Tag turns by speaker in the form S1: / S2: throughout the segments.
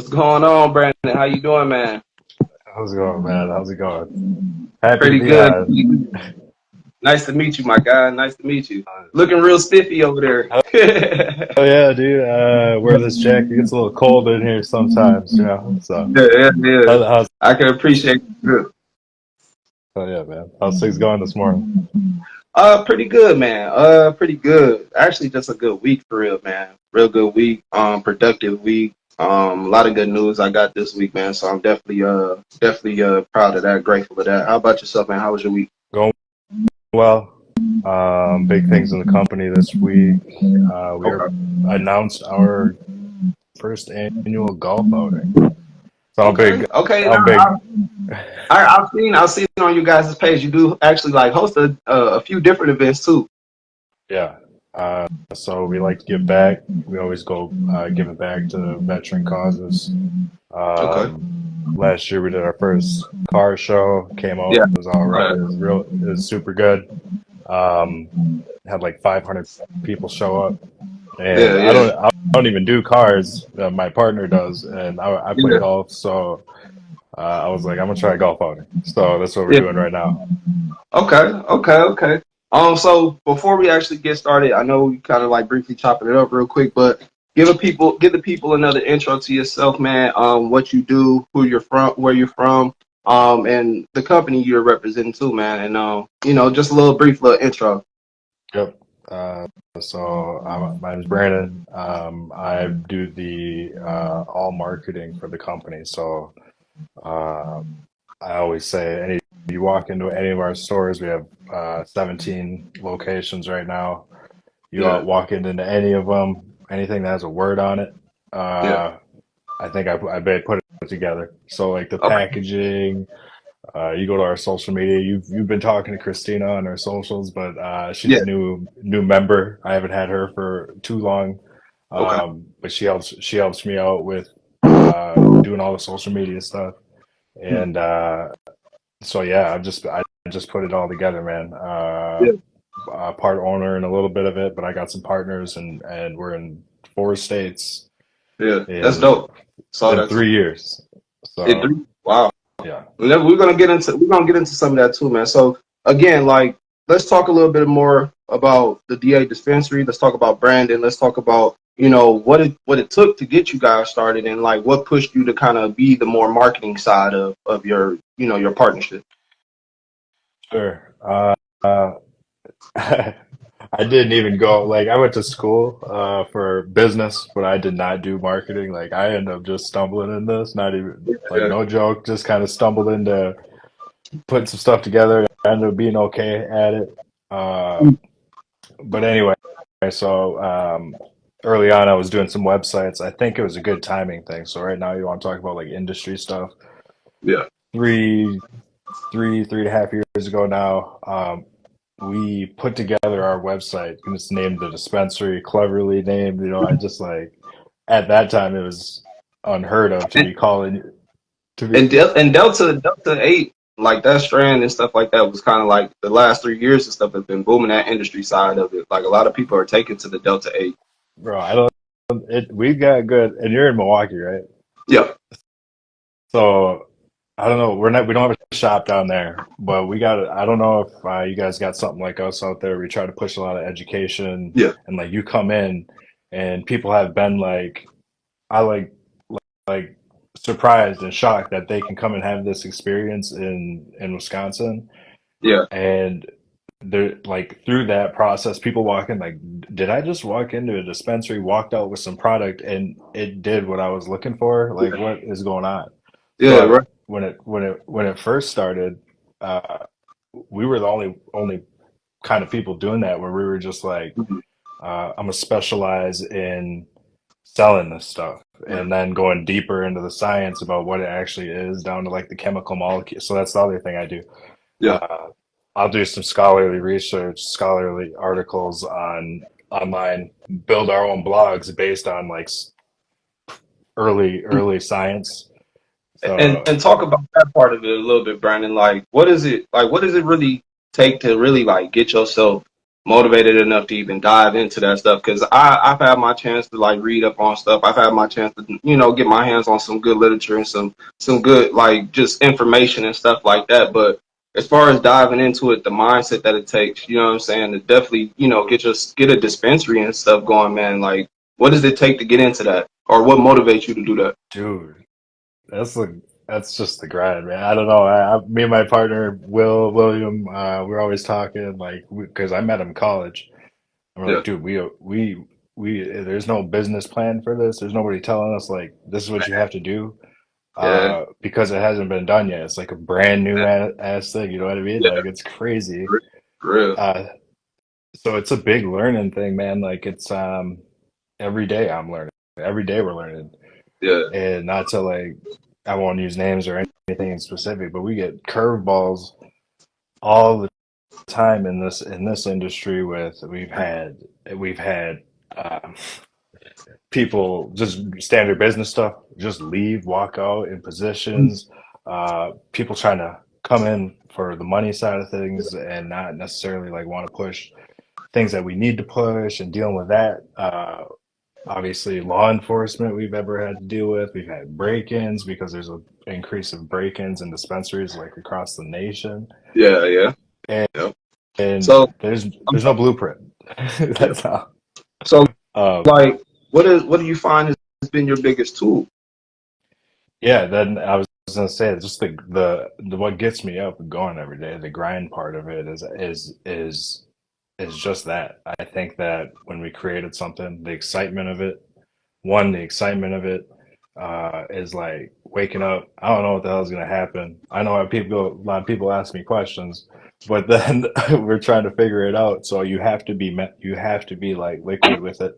S1: What's going on, Brandon? How you doing, man?
S2: How's it going, man? How's it going? Happy to
S1: Pretty
S2: be
S1: good.
S2: on.
S1: Nice to meet you, my guy. Nice to meet you. Looking real spiffy over there.
S2: Oh yeah, dude. Wear this jacket. It gets a little cold in here sometimes, you know. So,
S1: Yeah, yeah, yeah.
S2: how's
S1: I can appreciate it.
S2: oh yeah, man. How's things going this morning?
S1: Pretty good, man. Pretty good. Actually, just a good week for real, man. Real good week. Productive week. A lot of good news I got this week, man. So I'm definitely proud of that. Grateful for that. How about yourself, man? How was your week?
S2: Going well. Big things in the company this week.
S1: Okay.
S2: Announced our first annual golf outing. So I'm
S1: Okay.
S2: big.
S1: Okay.
S2: I'm
S1: Now,
S2: big.
S1: I've seen on you guys' page. You do actually like host a few different events too.
S2: Yeah. So we like to give back. We always go give it back to veteran causes.
S1: Okay.
S2: Last year we did our first car show. Came out,
S1: Yeah.
S2: it was all right.
S1: Okay.
S2: It was real. It was super good. Had like 500 people show up,
S1: Yeah.
S2: and I
S1: Yeah.
S2: don't. I don't even do cars. My partner does, and I play
S1: Yeah.
S2: golf. So I was like, I'm gonna try golf outing. So that's what we're
S1: Yeah.
S2: doing right now.
S1: Okay. Okay. Okay. So before we actually get started, I know we kind of like briefly chopping it up real quick, but give the people another intro to yourself, man. What you do, who you're from, where you're from, and the company you're representing too, man. And just a little brief little intro.
S2: Yep. My name is Brandon. I do the all marketing for the company. So uh, I always say, you walk into any of our stores, we have 17 locations right now. You
S1: Yeah.
S2: walk into any of them, anything that has a word on it,
S1: Yeah.
S2: uh, I think I better put it together. So like the
S1: Okay.
S2: packaging, you go to our social media. You've been talking to Christina on our socials, but she's
S1: Yeah.
S2: a new member. I haven't had her for too long,
S1: Okay.
S2: but she helps me out with doing all the social media stuff. And so yeah, I just put it all together, man.
S1: Yeah.
S2: Part owner in a little bit of it, but I got some partners, and we're in 4 states
S1: Yeah. That's
S2: in
S1: dope. Saw
S2: in
S1: that too.
S2: 3 years.
S1: It,
S2: So
S1: wow.
S2: yeah,
S1: We're gonna get into some of that too, man. So again, like let's talk a little bit more about the DA dispensary. Let's talk about branding. Let's talk about what it took to get you guys started and like what pushed you to kind of be the more marketing side of your your partnership.
S2: sure. Uh, I didn't even go, like, I went to school for business, but I did not do marketing. Like, I ended up just stumbling in this, not even, like,
S1: Yeah.
S2: no joke, just kind of stumbled into putting some stuff together. I ended up being okay at it. Uh, but anyway, so early on, I was doing some websites. I think it was a good timing thing. So right now, you want to talk about like industry stuff.
S1: Yeah.
S2: Three, 3.5 years ago now, we put together our website, and it's named the dispensary, cleverly named. I just like, at that time it was unheard of to
S1: And
S2: be calling to be.
S1: and Delta 8, like that strand and stuff like that was kind of like the last 3 years and stuff has been booming that industry side of it. Like a lot of people are taking to the Delta 8.
S2: Bro, I don't. We've got good, and you're in Milwaukee, right?
S1: Yeah.
S2: So I don't know. We don't have a shop down there, but we got. I don't know if you guys got something like us out there. We try to push a lot of education,
S1: Yeah.
S2: and like you come in, and people have been like, I like surprised and shocked that they can come and have this experience in Wisconsin,
S1: Yeah.
S2: and they're like, through that process, people walk in like, did I just walk into a dispensary, walked out with some product, and it did what I was looking for? Like, what is going on?
S1: Yeah.
S2: So
S1: Right.
S2: when it first started, uh, we were the only kind of people doing that, where we were just like,
S1: Mhm.
S2: I'm gonna specialize in selling this stuff,
S1: Yeah.
S2: and then going deeper into the science about what it actually is, down to like the chemical molecule. So that's the other thing I do.
S1: Yeah.
S2: Uh, I'll do some scholarly research, scholarly articles on online, build our own blogs based on like early science.
S1: And
S2: So
S1: talk about that part of it a little bit, Brandon. Like, what is it? Like, what does it really take to really like get yourself? motivated enough to even dive into that stuff, because I've had my chance to like read up on stuff. I've had my chance to get my hands on some good literature and some good like just information and stuff like that. But as far as diving into it, the mindset that it takes, you know what I'm saying, to definitely get a dispensary and stuff going, man. Like, what does it take to get into that, or what motivates you to do that?
S2: Dude, that's just the grind, man. I don't know. Me and my partner William, we're always talking like because I met him in college. And we're
S1: Yeah,
S2: like, dude, we there's no business plan for this. There's nobody telling us like this is what you have to do.
S1: yeah,
S2: Because it hasn't been done yet. It's like a brand new ass thing. You know what I mean?
S1: yeah,
S2: Like it's crazy.
S1: for real.
S2: Uh, so it's a big learning thing, man. Like it's every day I'm learning. Every day we're learning.
S1: Yeah,
S2: And not to like I won't use names or anything in specific, but we get curveballs all the time in this industry. With we've had um, people just standard business stuff just leave, walk out in positions. People trying to come in for the money side of things and not necessarily like want to push things that we need to push and dealing with that. Obviously, law enforcement we've ever had to deal with. We've had break-ins because there's an increase of break-ins in dispensaries like across the nation,
S1: yeah, yeah,
S2: and,
S1: yeah.
S2: and
S1: So
S2: there's no blueprint.
S1: yeah.
S2: That's how.
S1: So
S2: Um,
S1: like, what do you find has been your biggest tool?
S2: yeah, then I was gonna say just the what gets me up and going every day. The grind part of it is just that. I think that when we created something, the excitement of it. One, the excitement of it is like waking up. I don't know what the hell is going to happen. I know a lot of people ask me questions, but then we're trying to figure it out. So you have to be like liquid with it.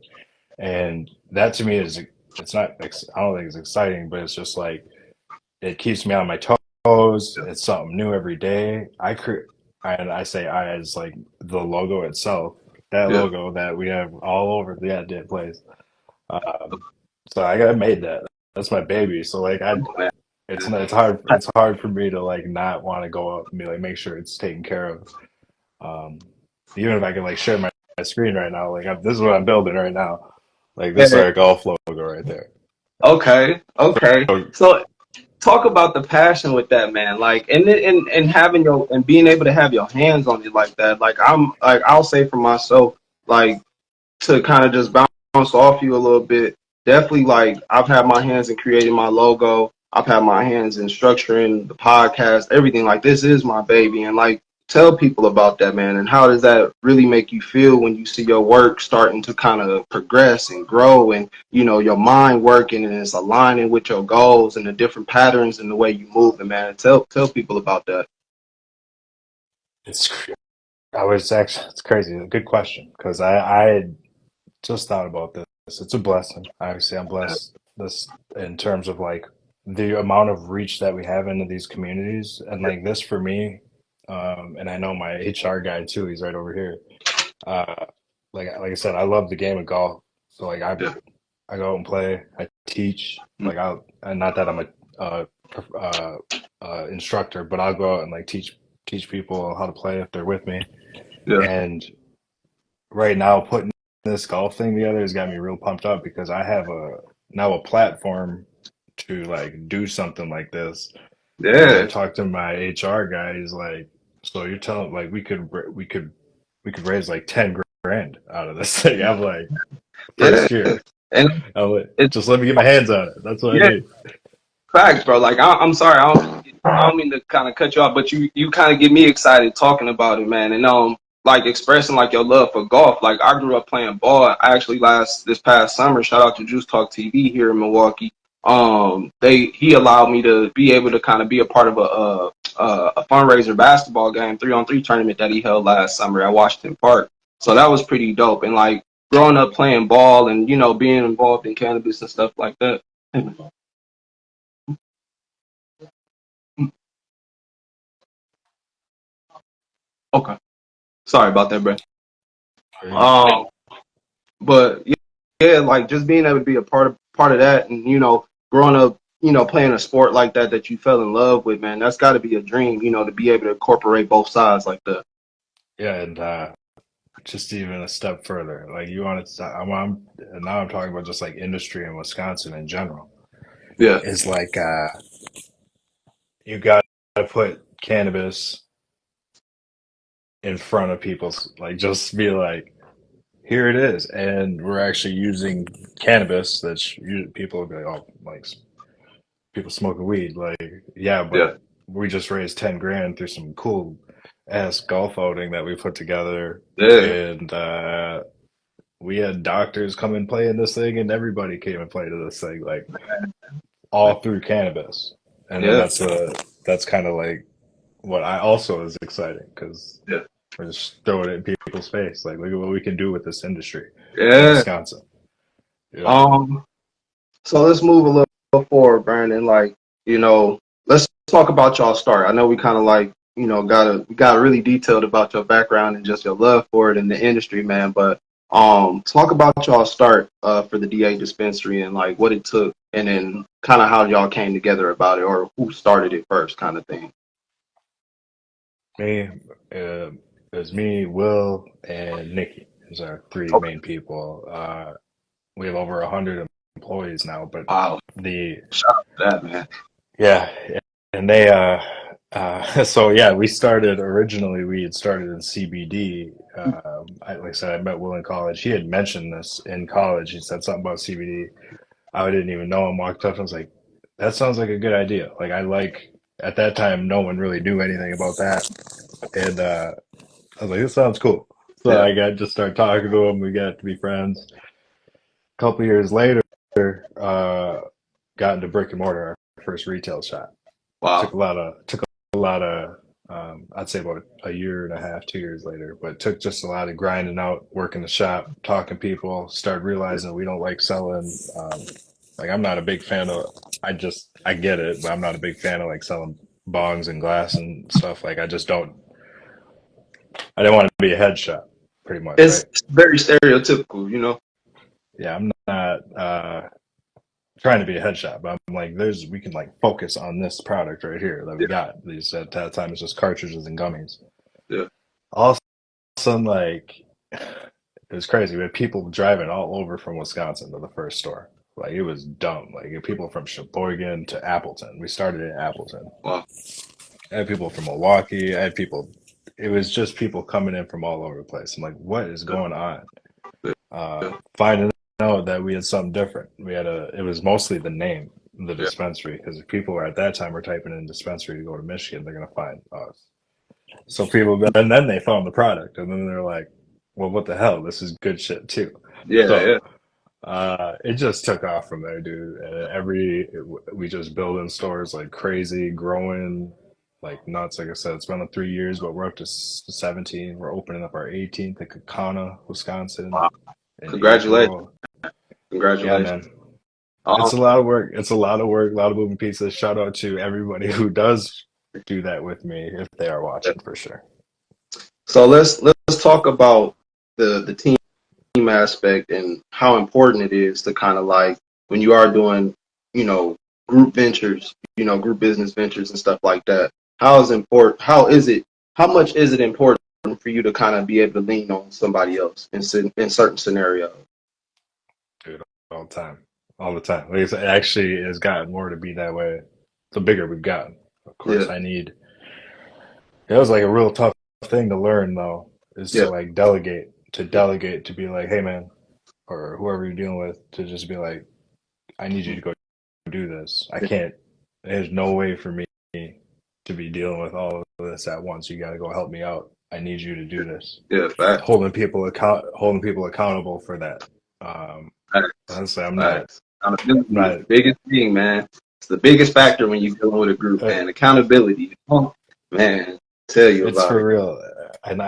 S2: And that to me it's not, I don't think it's exciting, but it's just like, it keeps me on my toes. It's something new every day. And I say I as like the logo itself, that
S1: Yeah,
S2: logo that we have all over the goddamn place. Um, so I made that. That's my baby. So like
S1: man.
S2: it's hard for me to like not want to go up and be like make sure it's taken care of. Um, Even if I can like share my screen right now, like this is what I'm building right now. Like this is
S1: Yeah.
S2: our golf logo right there.
S1: Okay, okay.
S2: So
S1: So talk about the passion with that, man. Like, and having your and being able to have your hands on it like that. Like, I'll say for myself, like, to kind of just bounce off you a little bit. Definitely, like, I've had my hands in creating my logo. I've had my hands in structuring the podcast. Everything, like, this is my baby, and like, tell people about that, man. And how does that really make you feel when you see your work starting to kind of progress and grow, and your mind working and it's aligning with your goals and the different patterns and the way you move, and man. Tell people about that.
S2: it's I was actually it's crazy. Good question because I had just thought about this. It's a blessing. Obviously, I'm blessed this in terms of like the amount of reach that we have into these communities, and like this for me. And I know my HR guy too. He's right over here. Uh, like I said, I love the game of golf. So like
S1: Yeah.
S2: I go out and play. I teach. Like I'll and not that I'm a instructor, but I'll go out and like teach people how to play if they're with me.
S1: Yeah.
S2: And right now, putting this golf thing together has got me real pumped up because I have a platform to like do something like this. And I
S1: Yeah.
S2: talked to my HR guy. He's like, "So you're telling like we could raise like 10 grand out of this thing?" I'm like,
S1: Yeah.
S2: first year.
S1: And
S2: I'm like,
S1: it's
S2: just let me get my hands on it. That's what I
S1: yeah.
S2: need.
S1: Facts, bro. Like, I'm sorry, I don't mean to kind of cut you off, but you kind of get me excited talking about it, man. And like expressing like your love for golf. Like, I grew up playing ball. I actually this past summer, shout out to Juice Talk TV here in Milwaukee. He allowed me to be able to kind of be a part of a fundraiser basketball game 3-on-3 tournament that he held last summer at Washington Park. So that was pretty dope. And like growing up playing ball and being involved in cannabis and stuff like that. Okay. Sorry about that, bro. Um, but yeah, like just being able to be a part of that, and growing up, playing a sport like that you fell in love with, man, that's got to be a dream, to be able to incorporate both sides like that.
S2: Yeah, and just even a step further. Like you want to, now I'm talking about just like industry in Wisconsin in general.
S1: Yeah.
S2: Is like you got to put cannabis in front of people's, like just be like, here it is, and we're actually using cannabis that's people will be like, oh, like people smoking weed, like yeah,
S1: Yeah.
S2: but we just raised 10 grand through some cool ass golf outing that we put together,
S1: Yeah.
S2: and we had doctors come and play in this thing, and everybody came and played in this thing, like all through cannabis. And then
S1: Yeah.
S2: that's kind of like what I also is exciting because
S1: Yeah.
S2: we're just throwing it in people's face. Like, look at what we can do with this industry in
S1: Yeah.
S2: Wisconsin. Yeah.
S1: Um. So let's move a little forward, Brandon. Like, let's talk about y'all start. I know we kind of like, got really detailed about your background and just your love for it in the industry, man. But talk about y'all start for the D8 dispensary and like what it took, and then kind of how y'all came together about it, or who started it first, kind of thing.
S2: Me, it was me, Will, and Nikki. Is our three
S1: Okay.
S2: main people. We have over 100 employees now, but
S1: Wow.
S2: the
S1: Shout out to that, man.
S2: yeah, and they so yeah, we started originally. We had started in CBD. Like I said, I met Will in college. He had mentioned this in college. He said something about CBD. I didn't even know him. Walked up and was like, "That sounds like a good idea." Like I like at that time, no one really knew anything about that, and I was like, "This sounds cool." So
S1: Yeah.
S2: I got just started talking to him. We got to be friends. A couple years later, got into brick and mortar, our first retail shop.
S1: Wow.
S2: Took a lot of I'd say about a year and a half, 2 years later, but it took just a lot of grinding out, working the shop, talking to people, start realizing we don't like selling. Like I'm not a big fan of. I get it, but I'm not a big fan of like selling bongs and glass and stuff. Like I just don't. I didn't want to be a head shop, pretty much,
S1: It's
S2: right?
S1: very stereotypical.
S2: Yeah, I'm not trying to be a head shop, but I'm like, we can like focus on this product right here that we
S1: Yeah.
S2: got. These at that time it's just cartridges and gummies.
S1: Yeah.
S2: All of a sudden, like it was crazy. We had people driving all over from Wisconsin to the first store. Like it was dumb. Like people from Sheboygan to Appleton. We started in Appleton.
S1: Wow.
S2: I had people from Milwaukee. I had people. It was just people coming in from all over the place. I'm like, what is
S1: Yeah.
S2: going on?
S1: Yeah.
S2: Finding out that we had something different. It was mostly the name, the
S1: Yeah.
S2: dispensary, because if people were at that time were typing in dispensary to go to Michigan, they're gonna find us. So people, and then they found the product, and then they're like, well, what the hell? This is good shit too.
S1: Yeah.
S2: So
S1: Yeah.
S2: it just took off from there, dude. And we just building stores like crazy, growing like nuts. Like I said, it's been like 3 years, but we're up to 17. We're opening up our 18th in Kaukauna, Wisconsin
S1: Wow.
S2: in
S1: Congratulations.
S2: April. Yeah,
S1: Congratulations.
S2: man. It's
S1: Um,
S2: a lot of work. It's a lot of work, a lot of moving pieces. Shout out to everybody who does do that with me if they are watching for sure.
S1: so let's talk about the team aspect and how important it is to kind of like when you are doing, you know, group ventures, group business ventures and stuff like that. How much is it important for you to kind of be able to lean on somebody else in certain scenarios?
S2: Dude, all the time. All the time. Like I said, it actually has gotten more to be that way the bigger we've gotten. Of course,
S1: Yeah.
S2: it was like a real tough thing to learn though, is to
S1: Yeah.
S2: like delegate to be like, hey man, or whoever you're dealing with, to just be like, I need you to go do this. I can't, there's no way for me to be dealing with all of this at once. You got to go help me out. I need you to do this.
S1: Yeah. Facts.
S2: Holding people accountable for that. Honestly,
S1: Facts. Accountability is
S2: not,
S1: the biggest thing, man. It's the biggest factor when you're dealing with a group,
S2: uh,
S1: man. Accountability. Oh, man, tell you
S2: it's
S1: about
S2: for
S1: it.
S2: real. And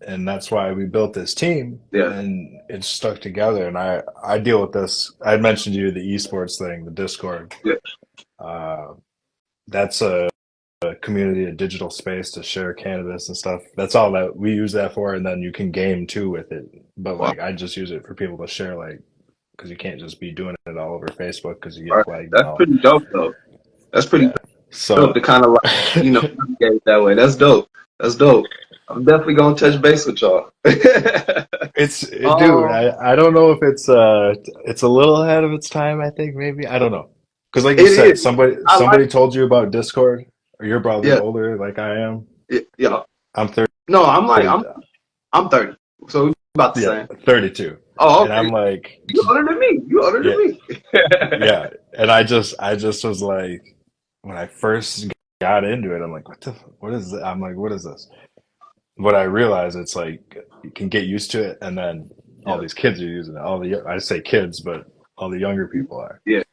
S2: and that's why we built this team
S1: Yeah.
S2: and it's stuck together. And I deal with this. I mentioned to you the esports thing, the Discord.
S1: Yeah.
S2: Uh, that's a community, a digital space to share cannabis and stuff. That's all that we use that for. And then you can game too with it. But
S1: Wow.
S2: like, I just use it for people to share, like, because you can't just be doing it all over Facebook because you
S1: All
S2: get
S1: right.
S2: flagged and
S1: That's
S2: all.
S1: pretty dope, though. That's pretty
S2: Yeah.
S1: dope
S2: So
S1: to kind of like, navigate that way. That's dope. That's dope. I'm definitely gonna touch base with y'all.
S2: Dude,
S1: um,
S2: I don't know if it's a little ahead of its time, I think maybe. I don't know. Because like you
S1: it
S2: said,
S1: is. I like.
S2: somebody told you about Discord, or you're probably
S1: Yeah,
S2: older like I am.
S1: yeah.
S2: I'm
S1: No, I'm like
S2: 30,
S1: I'm 30, so we about the
S2: yeah,
S1: same.
S2: 32.
S1: Oh,
S2: And
S1: okay.
S2: I'm like,
S1: You older than me. You older
S2: yeah,
S1: than me.
S2: yeah. And I just was like, when I first got into it, I'm like, what is this? I'm like, what is this? But I realize it's like you can get used to it, and then all
S1: Yeah,
S2: these kids are using it. I say kids, but all the younger people are.
S1: yeah.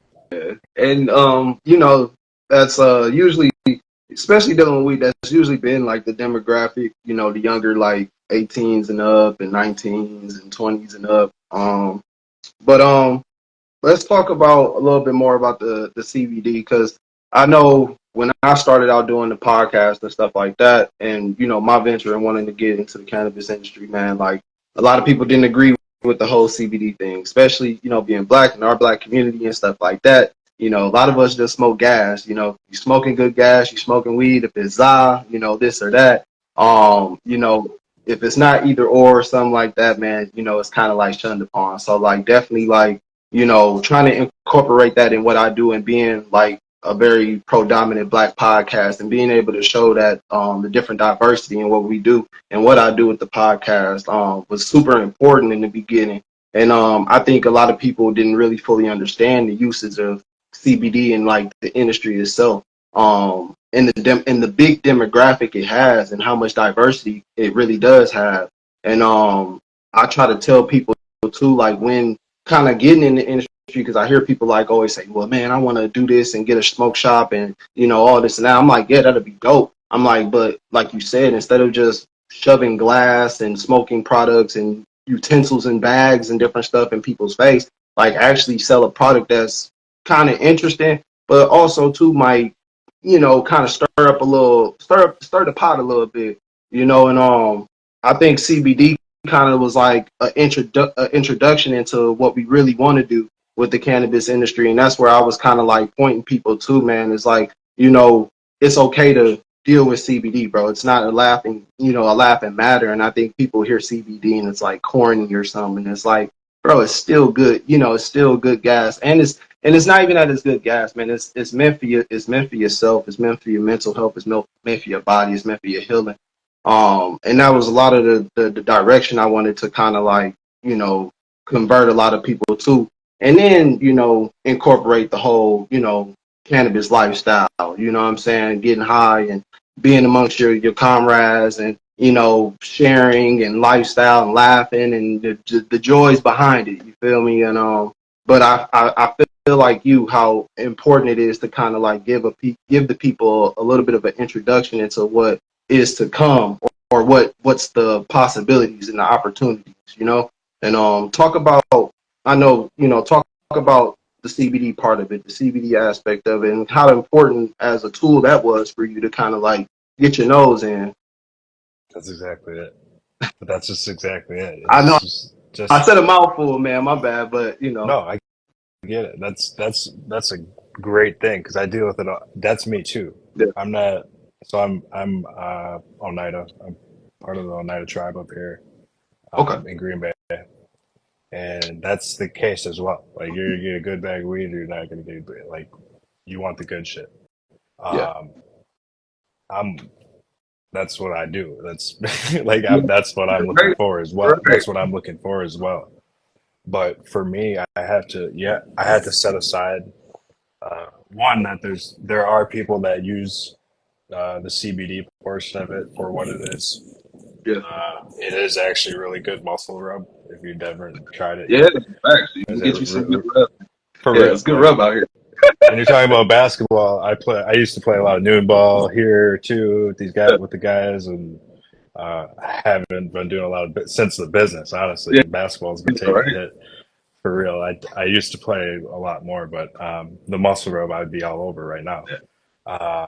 S1: And that's usually, especially dealing with weed, that's usually been like the demographic, the younger like 18s and up and 19s and 20s and up. But let's talk about a little bit more about the CBD, because I know when I started out doing the podcast and stuff like that, and my venture and wanting to get into the cannabis industry, man, like a lot of people didn't agree with the whole CBD thing, especially being black in our black community and stuff like that. A lot of us just smoke gas. You smoking good gas, you smoking weed. If it's this or that, if it's not either or something like that, man, it's kind of like shunned upon. So like definitely like trying to incorporate that in what I do and being like a very predominant black podcast and being able to show that the different diversity in what we do and what I do with the podcast was super important in the beginning. And I think a lot of people didn't really fully understand the uses of CBD and like the industry itself. And the big demographic it has and how much diversity it really does have. And I try to tell people too, like when kind of getting in the industry, because I hear people like always say, well, man, I want to do this and get a smoke shop and, all this and that. I'm like, yeah, that'd be dope. I'm like, but like you said, instead of just shoving glass and smoking products and utensils and bags and different stuff in people's face, like actually sell a product that's kind of interesting, but also too might, kind of stir the pot a little bit, and I think CBD kind of was like an introduction into what we really want to do with the cannabis industry. And that's where I was kind of like pointing people to, man. It's like, it's okay to deal with CBD, bro. It's not a laughing matter. And I think people hear CBD and it's like corny or something. It's like, bro, it's still good. It's still good gas. And it's not even that it's good gas, man. It's meant for you. It's meant for yourself. It's meant for your mental health. It's meant for your body. It's meant for your healing. And that was a lot of the direction I wanted to kind of like, convert a lot of people to. And then, incorporate the whole, cannabis lifestyle, you know what I'm saying? Getting high and being amongst your comrades and, sharing and lifestyle and laughing and the joys behind it. You feel me? And, but I feel like how important it is to kind of like give the people a little bit of an introduction into what is to come, or what's the possibilities and the opportunities, and talk about, I know, talk about the CBD part of it, the CBD aspect of it, and how important as a tool that was for you to kind of like get your nose in.
S2: That's exactly it. But that's just exactly it.
S1: I know
S2: It's
S1: I
S2: just
S1: said a mouthful, man, my bad, but
S2: no, I get it. That's a great thing because I deal with it. That's me too.
S1: yeah,
S2: I'm not. So I'm Oneida. I'm part of the Oneida tribe up here
S1: okay,
S2: in Green Bay, and that's the case as well. Like you get a good bag of weed, you're not gonna get like you want the good shit.
S1: yeah,
S2: Um, I'm that's what I do. That's
S1: yeah,
S2: that's what I'm looking
S1: right,
S2: for as well.
S1: right,
S2: That's what I'm looking for as well. But for me, I had to set aside one that there are people that use the CBD portion of it for what it is.
S1: yeah,
S2: It is actually really good muscle rub. If you've never tried it
S1: yeah,
S2: yet,
S1: facts. You can
S2: is it
S1: get you some good rub.
S2: for
S1: Yeah,
S2: real?
S1: it's good
S2: Like,
S1: rub out here.
S2: and you're talking about basketball. I used to play a lot of noon ball here too with these guys
S1: Yeah,
S2: with the guys, and I haven't been doing a lot of since the business. Honestly,
S1: yeah,
S2: basketball's been taking a
S1: right.
S2: hit for real. I used to play a lot more, but the muscle rub I'd be all over right now.
S1: Yeah,
S2: Uh,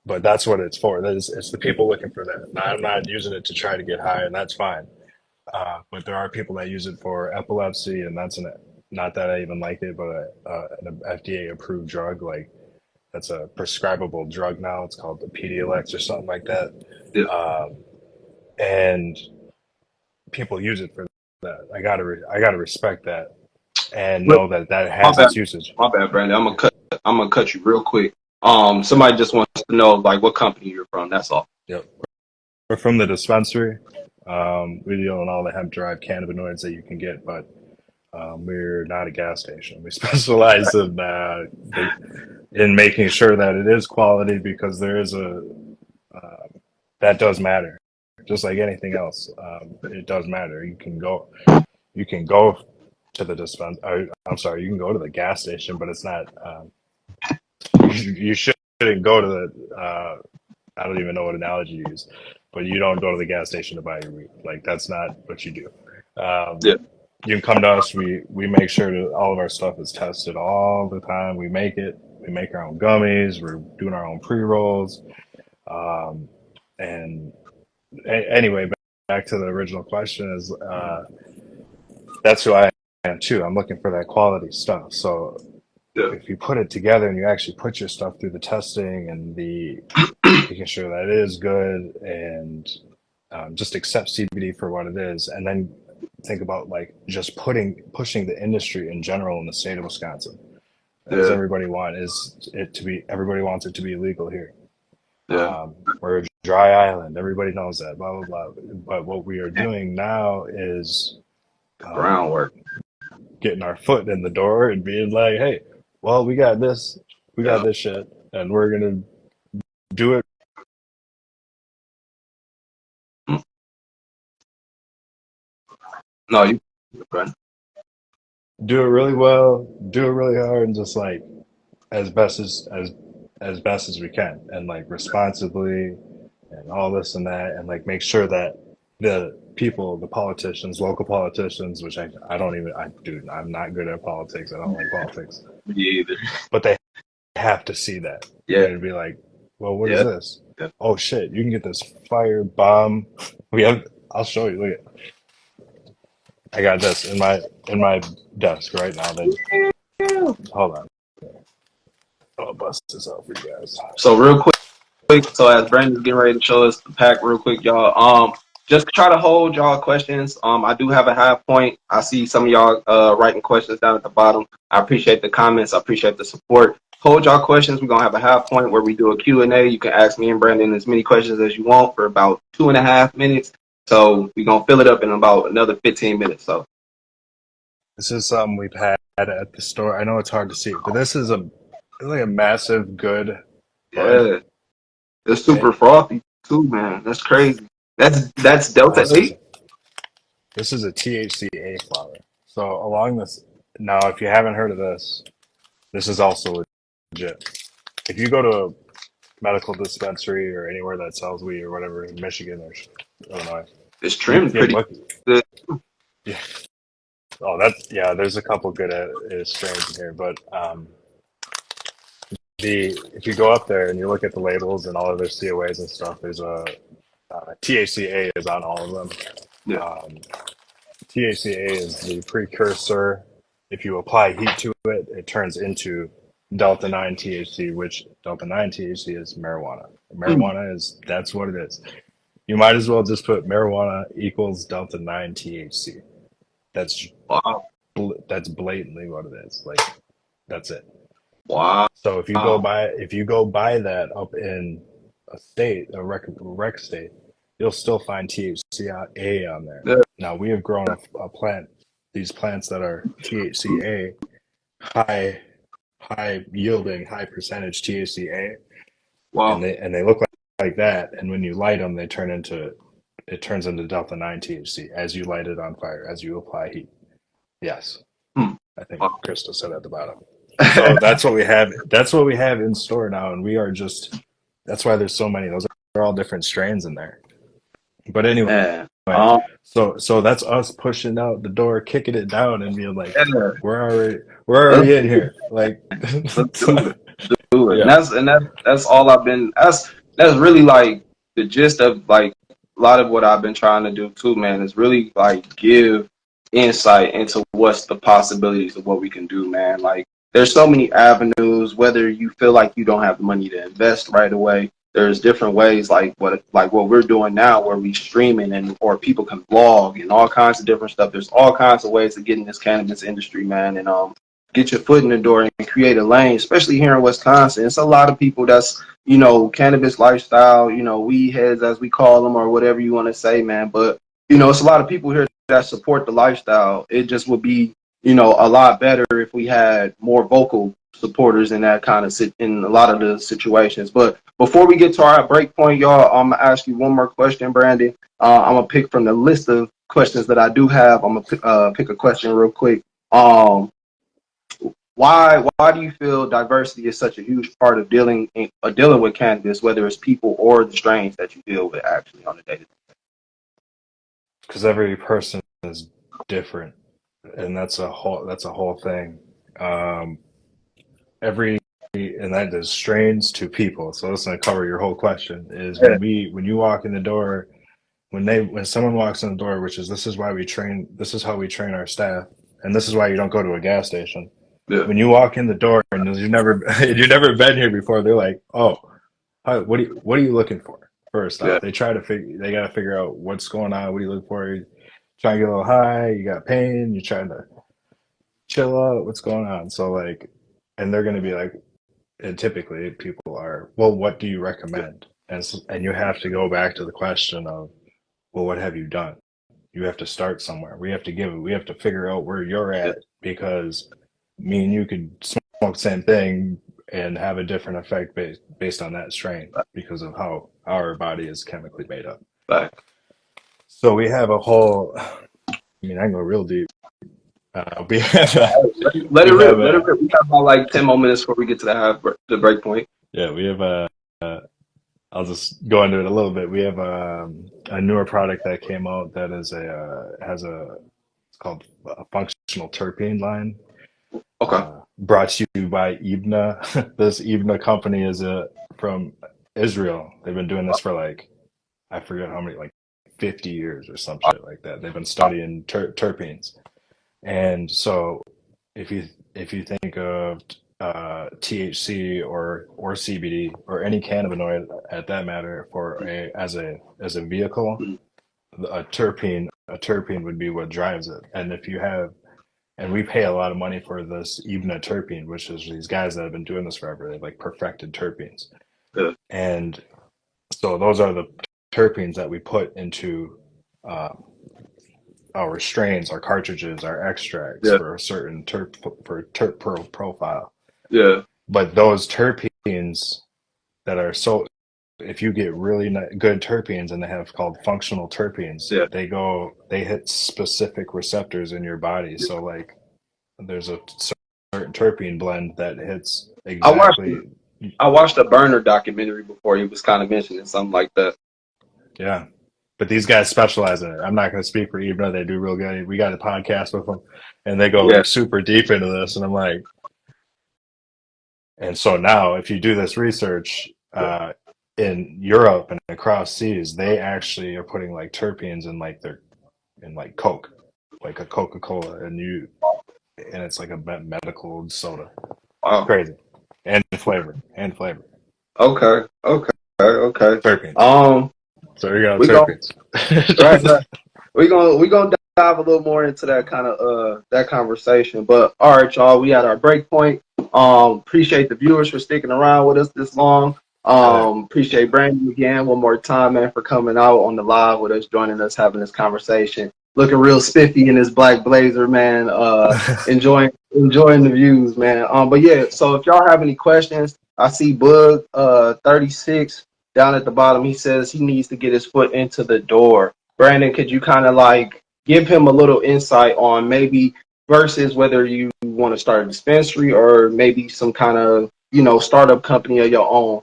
S2: but that's what it's for. It's the people looking for that. I'm not using it to try to get high, and that's fine. But there are people that use it for epilepsy, and that's not that I even like it, but an FDA approved drug. Like that's a prescribable drug now. It's called the Pedialex or something like that.
S1: yeah,
S2: and people use it for that. I gotta respect that and
S1: But
S2: know that that
S1: my
S2: has
S1: bad,
S2: its usage.
S1: my bad, Brandon. I'm gonna cut you real quick. Somebody just wants to know like what company you're from. That's all.
S2: Yep. We're from the dispensary. We deal in all the hemp derived cannabinoids that you can get, but we're not a gas station. We specialize in making sure that it is quality because there is uh, that does matter. Just like anything else, it does matter. You can go to the I'm sorry, you can go to the gas station, but it's not. You shouldn't go to the. I don't even know what analogy to use, but you don't go to the gas station to buy your weed. Like that's not what you do.
S1: Yeah,
S2: You can come to us. We make sure that all of our stuff is tested all the time. We make it. We make our own gummies. We're doing our own pre rolls. Um, and anyway, back to the original question is that's who I am too. I'm looking for that quality stuff. So
S1: yeah,
S2: if you put it together and you actually put your stuff through the testing and the making sure that it is good and just accept CBD for what it is, and then think about like just pushing the industry in general in the state of Wisconsin. As
S1: yeah,
S2: everybody wants it to be legal here.
S1: yeah.
S2: We're a dry island. Everybody knows that. Blah blah blah. But what we are doing now is um,
S1: Groundwork.
S2: getting our foot in the door and being like, hey, well, we got
S1: Yeah.
S2: this shit, and we're gonna do it.
S1: No, you, Brandon.
S2: Do it really well, do it really hard, and just like as best as best as we can, and like responsibly, and all this and that, and like make sure that the people, the politicians, local politicians, which I don't even I dude, I'm not good at politics. I don't like politics,
S1: Me either.
S2: but they have to see that.
S1: Yeah,
S2: They'd be like, well, what is
S1: yeah,
S2: this?
S1: yeah.
S2: Oh shit, you can get this fire bomb. We have. I'll show you. Look at. I got this in my desk right now. That hold on. I'll bust this out for you guys.
S1: So real quick, so as Brandon's getting ready to show us the pack real quick, y'all. Just try to hold y'all questions. I do have a half point. I see some of y'all writing questions down at the bottom. I appreciate the comments. I appreciate the support. Hold y'all questions. We're gonna have a half point where we do a Q&A. You can ask me and Brandon as many questions as you want for about 2.5 minutes. So we're gonna fill it up in about another 15 minutes. So
S2: This is something we've had at the store. I know it's hard to see, but this is like a massive good bud.
S1: yeah, it's super frothy too, man. That's crazy. That's
S2: Now
S1: Delta 8.
S2: this is a THCA flower. So along this now, if you haven't heard of this, this is also legit. If you go to a medical dispensary or anywhere that sells weed or whatever in Michigan or Illinois,
S1: It's trimmed
S2: yeah,
S1: pretty
S2: look,
S1: good.
S2: yeah. Oh, that's yeah. There's a couple good strains in here, but the if you go up there and you look at the labels and all of their COAs and stuff, there's a THCA is on all of them.
S1: Yeah.
S2: Um, THCA is the precursor. If you apply heat to it, it turns into delta 9 THC, which delta 9 THC is marijuana. Marijuana is that's what it is. You might as well just put marijuana equals delta 9 THC. That's
S1: Wow.
S2: that's blatantly what it is. Like that's it.
S1: Wow.
S2: So if you go buy that up in a state, a rec state, you'll still find THCA on there.
S1: Yeah.
S2: Now we have grown a plant, these plants that are THCA, high yielding, high percentage THCA,
S1: Wow.
S2: and they look like that. And when you light them, it turns into delta 9 THC as you light it on fire, as you apply heat. Yes,
S1: Hmm.
S2: I think
S1: Wow.
S2: Krista said at the bottom. So that's what we have. That's what we have in store now, and we are just. That's why there's so many. Those are all different strains in there. But anyway,
S1: Man.
S2: so that's us pushing out the door, kicking it down, and being like,
S1: Yeah.
S2: we're
S1: Let's,
S2: already in here. Like,
S1: let's do it. Do it.
S2: yeah,
S1: That's all I've been. That's really like the gist of like a lot of what I've been trying to do too, man. Is really like give insight into what's the possibilities of what we can do, man. Like there's so many avenues. Whether you feel like you don't have the money to invest right away, there's different ways like what we're doing now, where we streaming and or people can blog and all kinds of different stuff. There's all kinds of ways to get in this cannabis industry, man, and get your foot in the door and create a lane, especially here in Wisconsin. It's a lot of people that's, cannabis lifestyle, weed heads as we call them or whatever you want to say, man. But, it's a lot of people here that support the lifestyle. It just would be, a lot better if we had more vocal supporters in that kind of in a lot of the situations. But before we get to our break point, y'all, I'm gonna ask you one more question, Brandon. I'm gonna pick from the list of questions that I do have. I'm gonna pick a question real quick. Why do you feel diversity is such a huge part of dealing with cannabis, whether it's people or the strains that you deal with actually on a day to day?
S2: Because every person is different, and that's a whole thing. Every and that is strains to people. So that's gonna cover your whole question. Is
S1: Yeah,
S2: when you walk in the door, when someone walks in the door, which is this is why we train. This is how we train our staff, and this is why you don't go to a gas station.
S1: yeah,
S2: When you walk in the door and you've never you've never been here before, they're like, "Oh, what are you looking for?" First
S1: yeah,
S2: off, they got to figure out what's going on. What are you looking for? You trying to get a little high? You got pain? You trying to chill out? What's going on? So like, and they're gonna be like, and typically people are, well, what do you recommend? And you have to go back to the question of, well, what have you done? You have to start somewhere. We have to figure out where you're
S1: yeah.
S2: at, because me and you could smoke the same thing and have a different effect based on that strain because of how our body is chemically made up.
S1: Back.
S2: So we have a whole, I mean, I can go real deep. We have
S1: Let it
S2: we
S1: rip.
S2: have
S1: Let it
S2: a,
S1: rip. We got about like 10 more minutes before we get to the break point.
S2: yeah, we have I'll just go into it a little bit. We have a newer product that came out that is it's called a functional terpene line.
S1: Okay.
S2: Brought to you by Ibna. This Ibna company is from Israel. They've been doing this for like, I forget how many, like 50 years or some shit like that. They've been studying terpenes. And so if you think of THC or CBD or any cannabinoid at that matter for as a vehicle, a terpene would be what drives it. And we pay a lot of money for this Ibna terpene, which is these guys that have been doing this forever. They've like perfected terpenes.
S1: Yeah.
S2: And so those are the terpenes that we put into uh, our strains, our cartridges, our extracts
S1: Yeah.
S2: for a certain profile.
S1: Yeah.
S2: But those terpenes that are so, if you get really good terpenes and they have called functional terpenes,
S1: Yeah.
S2: they hit specific receptors in your body. So like there's a certain terpene blend that hits
S1: I watched
S2: exactly.
S1: I watched a Burner documentary before. He was kind of mentioning something like that.
S2: Yeah. But these guys specialize in it. I'm not going to speak for Ebro. They do real good. We got a podcast with them and they go
S1: Yeah.
S2: like super deep into this. And I'm like, and so now if you do this research, in Europe and across seas, they actually are putting like terpenes in like in like Coke, like a Coca-Cola, and it's like a medical soda.
S1: Wow.
S2: Crazy. And flavor.
S1: Okay. Okay. Okay.
S2: Terpenes.
S1: Um,
S2: So you got
S1: we go
S2: terpenes.
S1: right. Right. We gonna dive a little more into that kind of that conversation. But all right, y'all, we at our break point. Appreciate the viewers for sticking around with us this long.
S2: Hell
S1: Appreciate Brandon again one more time, man, for coming out on the live with us, joining us, having this conversation. Looking real spiffy in his black blazer, man.
S2: yeah.
S1: Enjoying the views, man. But yeah, so if y'all have any questions, I see Bug 36 down at the bottom. He says he needs to get his foot into the door. Brandon, could you kind of like give him a little insight on maybe versus whether you want to start a dispensary or maybe some kind of, startup company of your own,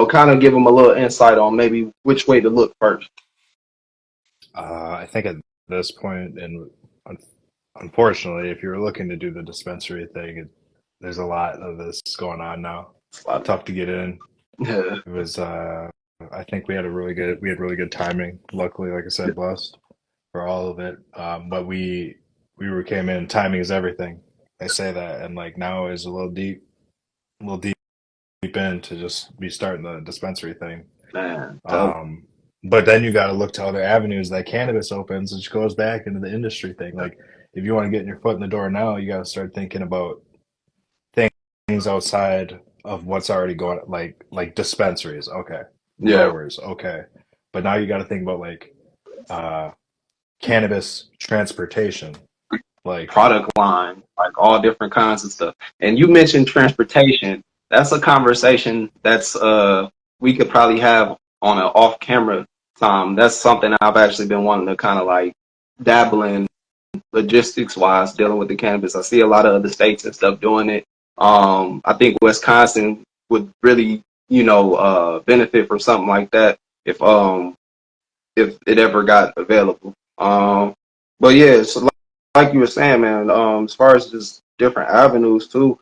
S1: kind of give him a little insight on maybe which way to look first.
S2: I think at this point, and unfortunately, if you're looking to do the dispensary thing, there's a lot of this going on now. Tough to get in.
S1: Yeah.
S2: It was. I think we had really good timing. Luckily, like I said, blessed for all of it. But came in. Timing is everything. They say that, and like now is a little deep in to just be starting the dispensary thing.
S1: Man, dope.
S2: But then you got to look to other avenues that cannabis opens, which goes back into the industry thing. Like if you want to get your foot in the door now, you got to start thinking about things outside of what's already going, like dispensaries, okay,
S1: Yeah,
S2: growers, okay, but now you got to think about like uh, cannabis transportation, like
S1: product line, like all different kinds of stuff. And you mentioned transportation. That's a conversation that's we could probably have on an off camera time. That's something I've actually been wanting to kind of like dabble in logistics wise, dealing with the cannabis. I see a lot of other states and stuff doing it. I think Wisconsin would really, benefit from something like that if it ever got available. But yeah, so like you were saying, man, as far as just different avenues too,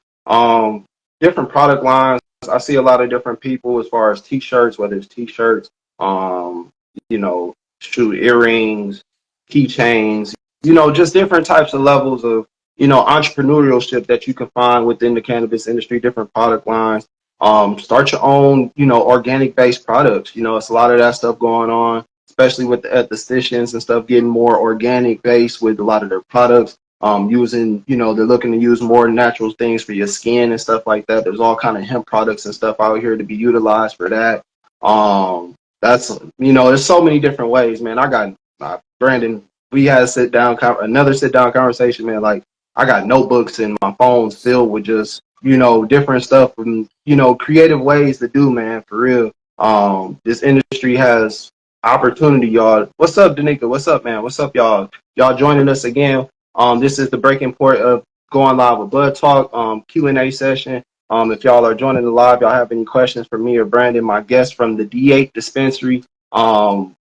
S1: different product lines. I see a lot of different people as far as t-shirts, whether it's t-shirts, um, shoe earrings, keychains, just different types of levels of, entrepreneurship that you can find within the cannabis industry, different product lines. Start your own, organic based products. It's a lot of that stuff going on, especially with the estheticians and stuff getting more organic based with a lot of their products. Using, they're looking to use more natural things for your skin and stuff like that. There's all kind of hemp products and stuff out here to be utilized for that. That's, there's so many different ways, man. I got Brandon. We had another sit down conversation, man. Like I got notebooks and my phone's filled with just, different stuff and, creative ways to do, man, for real. This industry has opportunity, y'all. What's up, Danica? What's up, man? What's up, y'all? Y'all joining us again. This is the breaking point of going live with BudTawk Q&A session. If y'all are joining the live, y'all have any questions for me or Brandon, my guest from the TheD8Dispensary,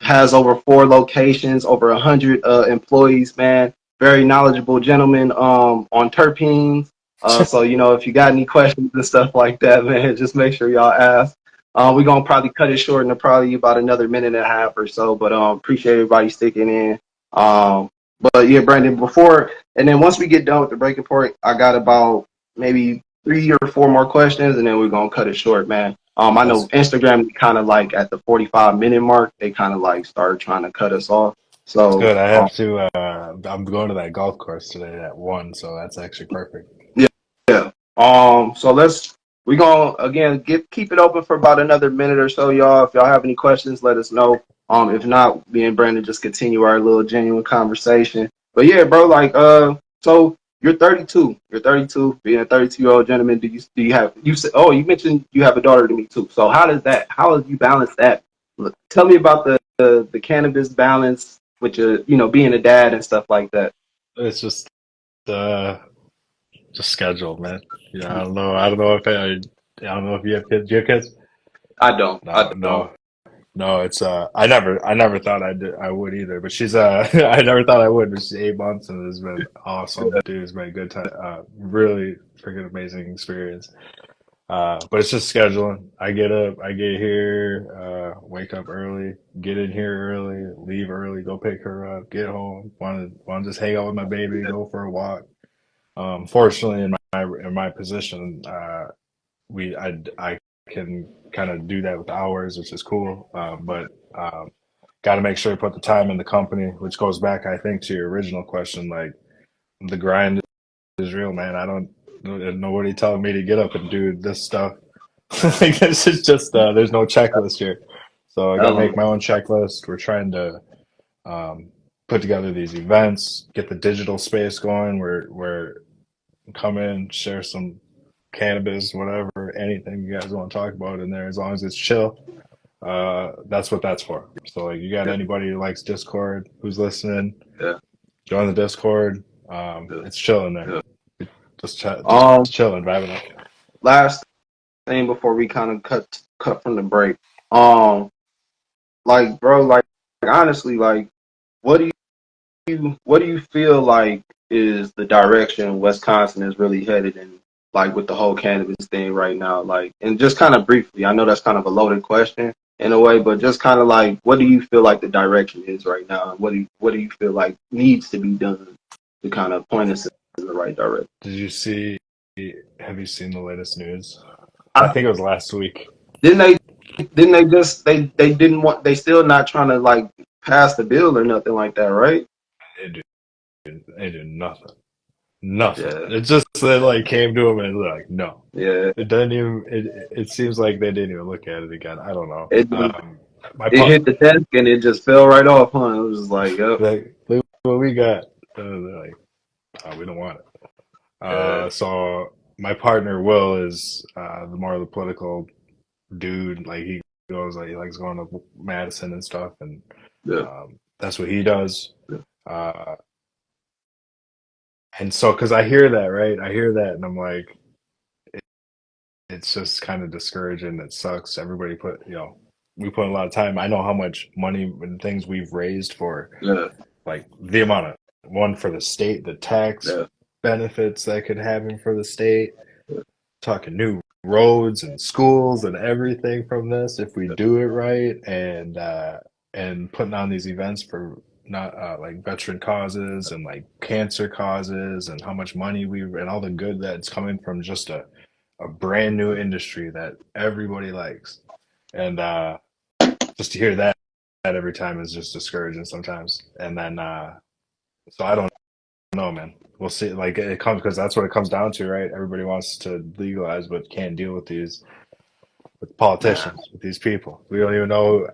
S1: has over 4 locations, over 100 employees, man. Very knowledgeable gentleman on terpenes. So, if you got any questions and stuff like that, man, just make sure y'all ask. We're going to probably cut it short into probably about another minute and a half or so, but appreciate everybody sticking in. But yeah, Brandon, and then once we get done with the breaking point, I got about maybe 3 or 4 more questions, and then we're going to cut it short, man. I know Instagram kind of like at the 45-minute mark, they kind of like started trying to cut us off.
S2: it's
S1: So,
S2: good. I have to. I'm going to that golf course today at 1, so that's actually perfect.
S1: yeah, yeah. So we're gonna again keep it open for about another minute or so, y'all. If y'all have any questions, let us know. If not, me and Brandon just continue our little genuine conversation. But yeah, bro, like so you're 32. You're 32, being a 32-year-old gentleman. You said, oh, you mentioned you have a daughter to me too. So how do you balance that? Look, tell me about the cannabis balance with your, being a dad and stuff like that.
S2: It's uh, just scheduled, man. Yeah, I don't know. I don't know if you have kids. Do you have kids?
S1: I don't. I
S2: No,
S1: don't.
S2: no, no. It's I never thought I would either. But she's I never thought I would. But she's 8 months and it's been awesome, dude. It's been a good time. Really freaking amazing experience. But it's just scheduling. I get up, I get here, wake up early, get in here early, leave early, go pick her up, get home. Want to just hang out with my baby, go for a walk. Fortunately, in my position, I can kind of do that with hours, which is cool. But got to make sure you put the time in the company, which goes back, I think, to your original question. Like the grind is real, man. I don't nobody telling me to get up and do this stuff. Like this is just there's no checklist here, so I got to make my own checklist. We're trying to um, put together these events, get the digital space going. We're come in, share some cannabis, whatever, anything you guys want to talk about in there, as long as it's chill. That's what that's for. So like, you got anybody who likes Discord who's listening,
S1: Yeah.
S2: join the Discord.
S1: Yeah.
S2: It's chill in there.
S1: Yeah.
S2: Just chilling, vibing out.
S1: Last thing before we kind of cut from the break. Um, like, bro, like honestly, like, what do what do you feel like is the direction Wisconsin is really headed in, like with the whole cannabis thing right now? Like, and just kind of briefly, I know that's kind of a loaded question in a way, but just kind of like, what do you feel like the direction is right now? And what do you feel like needs to be done to kind of point us in the right direction?
S2: Did you see? Have you seen the latest news I think it was last week.
S1: Didn't they? Didn't they just they didn't want? They still not trying to like pass the bill or nothing like that, right?
S2: They did nothing. Nothing.
S1: Yeah,
S2: It just like came to him and like no.
S1: yeah.
S2: It doesn't even. It seems like they didn't even look at it again. I don't know.
S1: It
S2: My
S1: it hit the desk and it just fell right off, huh? It was just like, yep.
S2: like look what we got. They're like, oh, we don't want it.
S1: Yeah,
S2: So my partner Will is the more of the political dude. Like he goes like he likes going to Madison and stuff, and
S1: yeah,
S2: that's what he does.
S1: yeah.
S2: Uh, and so because I hear that, right? I hear that, and I'm like, it's just kind of discouraging. It sucks. Everybody we put a lot of time. I know how much money and things we've raised for,
S1: Yeah,
S2: like the amount of one for the state, the tax
S1: yeah,
S2: benefits that could happen for the state, talking new roads and schools and everything from this if we do it right, and putting on these events for not like veteran causes and like cancer causes and how much money we and all the good that's coming from just a brand new industry that everybody likes. And just to hear that every time is just discouraging sometimes. And then so I don't know, man. We'll see. Like it comes because that's what it comes down to, right? Everybody wants to legalize, but can't deal with with
S1: man.
S2: politicians, with these people. We don't even know.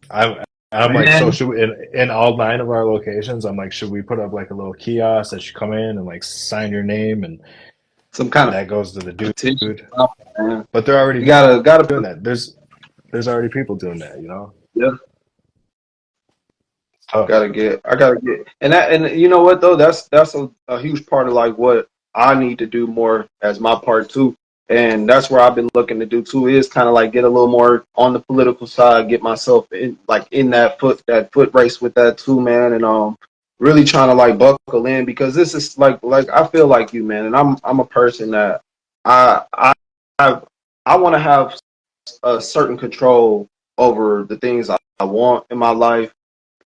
S2: I'm like, so
S1: Man,
S2: should we, in all 9 of our locations? I'm like, should we put up like a little kiosk that you come in and like sign your name and
S1: some kind of
S2: that goes to the
S1: petition.
S2: dude?
S1: Man.
S2: But they're
S1: You
S2: already
S1: gotta
S2: doing
S1: put,
S2: that. There's already people doing that, you know?
S1: yeah.
S2: It's tough.
S1: I gotta get, and you know what though? That's a huge part of like what I need to do more as my part too. And that's where I've been looking to do too is kind of like get a little more on the political side, get myself in like in that foot race with that too, man. And really trying to like buckle in because this is like I feel like you, man. And I'm a person that I I I, I want to have a certain control over the things I want in my life,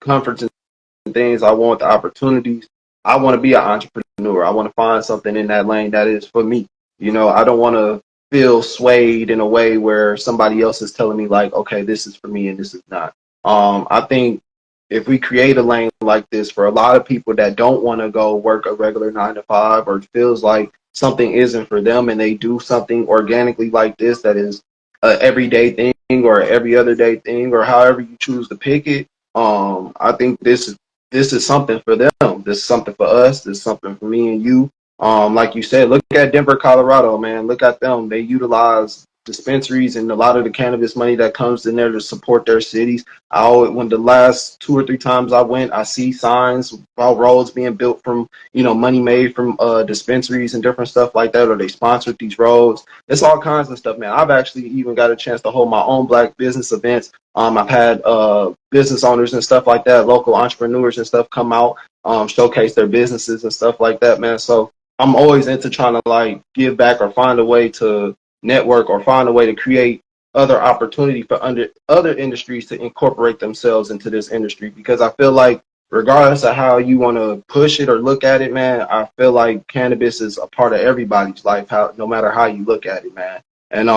S1: comforts and things. I want the opportunities. I want to be an entrepreneur. I want to find something in that lane that is for me. You know, I don't want to feel swayed in a way where somebody else is telling me like, okay, this is for me and this is not. I think if we create a lane like this for a lot of people that don't want to go work a regular 9 to 5 or feels like something isn't for them and they do something organically like this that is a everyday thing or every other day thing or however you choose to pick it. I think this is something for them. This is something for us. This is something for me and you. Like you said, look at Denver, Colorado, man. Look at them. They utilize dispensaries and a lot of the cannabis money that comes in there to support their cities. When the last 2 or 3 times I went, I see signs about roads being built from, money made from dispensaries and different stuff like that, or they sponsored these roads. It's all kinds of stuff, man. I've actually even got a chance to hold my own Black business events. I've had business owners and stuff like that, local entrepreneurs and stuff come out, showcase their businesses and stuff like that, man. So I'm always into trying to like give back or find a way to network or find a way to create other opportunity for other industries to incorporate themselves into this industry because I feel like regardless of how you want to push it or look at it, man, I feel like cannabis is a part of everybody's life, no matter how you look at it, man. And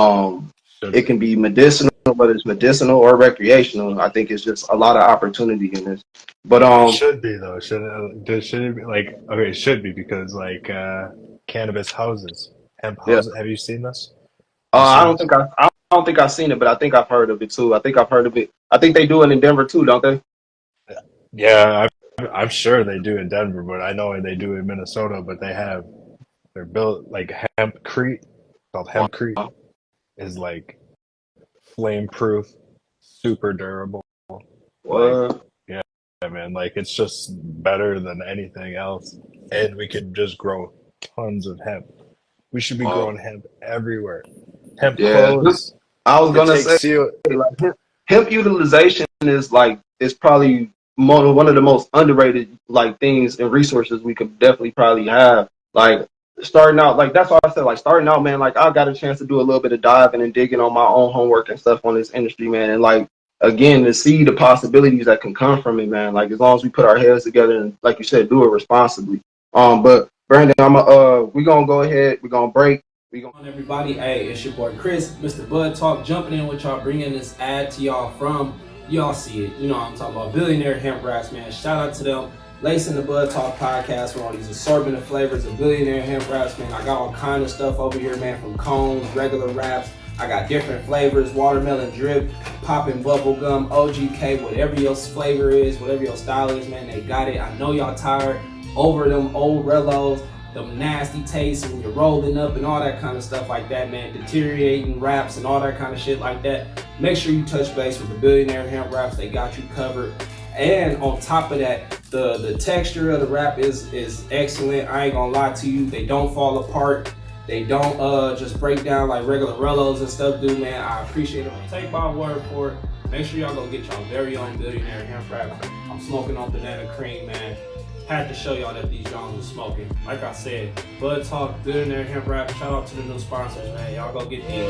S2: Should
S1: it
S2: be.
S1: can be medicinal, whether it's medicinal or recreational. I think it's just a lot of opportunity in this. But
S2: It should be though. Should it be like okay? It should be because like cannabis houses, hemp
S1: yeah,
S2: houses. Have you seen this? Have you
S1: I
S2: seen
S1: don't
S2: this?
S1: think I don't think I've seen it, but I think I've heard of it too. I think I've heard of it. I think they do it in Denver too, don't they?
S2: Yeah, I'm sure they do in Denver, but I know they do in Minnesota. But they're built like hempcrete, called hempcrete, is like flame proof, super durable. Like
S1: What?
S2: yeah, man, like it's just better than anything else, and we could just grow tons of hemp. We should be
S1: Oh,
S2: growing hemp everywhere. Hemp
S1: yeah.
S2: clothes.
S1: I was
S2: It
S1: gonna
S2: takes
S1: say
S2: CO.
S1: like hemp utilization is probably one of the most underrated like things and resources we could definitely probably have. Like starting out, like that's why I said like starting out, man. Like I got a chance to do a little bit of diving and digging on my own homework and stuff on this industry, man. And like again, to see the possibilities that can come from it, man. Like as long as we put our heads together and like you said, do it responsibly. But Brandon, we gonna go ahead. We're gonna break. We gonna
S3: On everybody, hey, it's your boy Chris, Mr. BudTawk, jumping in with y'all, bringing this ad to y'all from, y'all see it, you know what I'm talking about, Billionaire Hemp Wraps, man. Shout out to them, lacing the BudTawk Podcast with all these assortment of flavors of Billionaire Hemp Wraps, man. I got all kind of stuff over here, man, from cones, regular wraps. I got different flavors, watermelon drip, popping bubble gum, OGK, whatever your flavor is, whatever your style is, man, they got it. I know y'all tired over them old Rellos, them nasty tastes when you're rolling up and all that kind of stuff like that, man. Deteriorating wraps and all that kind of shit like that. Make sure you touch base with the Billionaire Hemp Wraps. They got you covered. And on top of that, the texture of the wrap is excellent. I ain't gonna lie to you. They don't fall apart. They don't just break down like regular Rellos and stuff do, man. I appreciate it. Take my word for it. Make sure y'all go get y'all very own Billionaire Hemp Wraps. I'm smoking on banana cream, man. Had to show y'all that these Jones are smoking. Like I said, BudTawk, Billionaire Hemp Wrap. Shout out to the new sponsors, man. Y'all go get these.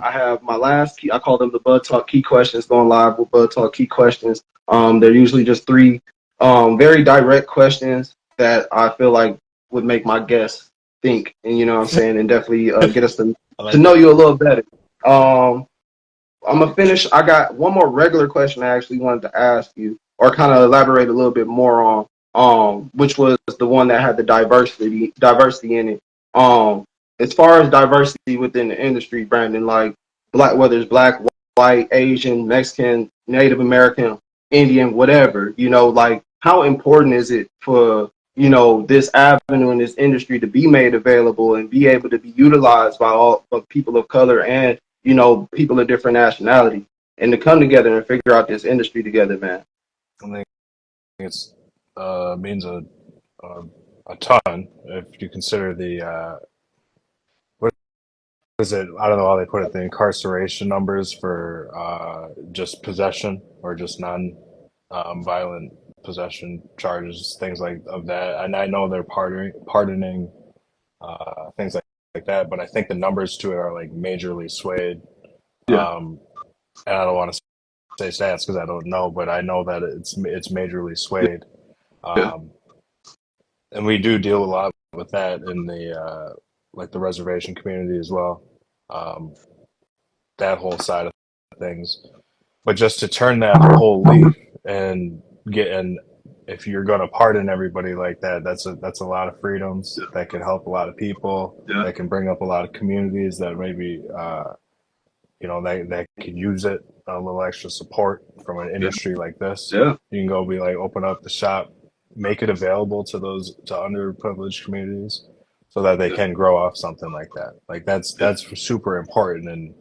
S1: I have my last key. I call them the BudTawk key questions. Going live with BudTawk key questions. They're usually just three very direct questions that I feel like would make my guests think, and you know what I'm saying, and definitely get us to know you a little better. I'm gonna finish. I got one more regular question I actually wanted to ask you, or kind of elaborate a little bit more on, which was the one that had the diversity in it. As far as diversity within the industry, Brandon, like black, whether it's black, white, Asian, Mexican, Native American, Indian, whatever, you know, like how important is it for this avenue in this industry to be made available and be able to be utilized by all of people of color and people of different nationality, and to come together and figure out this industry together, man.
S2: I think it's means a ton if you consider the what is it? I don't know how they put it. The incarceration numbers for just possession or just non-violent possession charges, things like of that. And I know they're pardoning things like that, but I think the numbers to it are like majorly swayed.
S1: Yeah.
S2: And I don't want to say stats because I don't know, but I know that it's majorly swayed.
S1: Yeah.
S2: And we do deal a lot with that in the like the reservation community as well. That whole side of things. But just to turn that whole leaf and if you're going to pardon everybody like that, that's a lot of freedoms that can help a lot of people.
S1: Yeah.
S2: That can bring up a lot of communities that maybe that could use it, a little extra support from an industry like this.
S1: Yeah.
S2: You can go be like, open up the shop, make it available to underprivileged communities so that they can grow off something like that. Like that's super important. And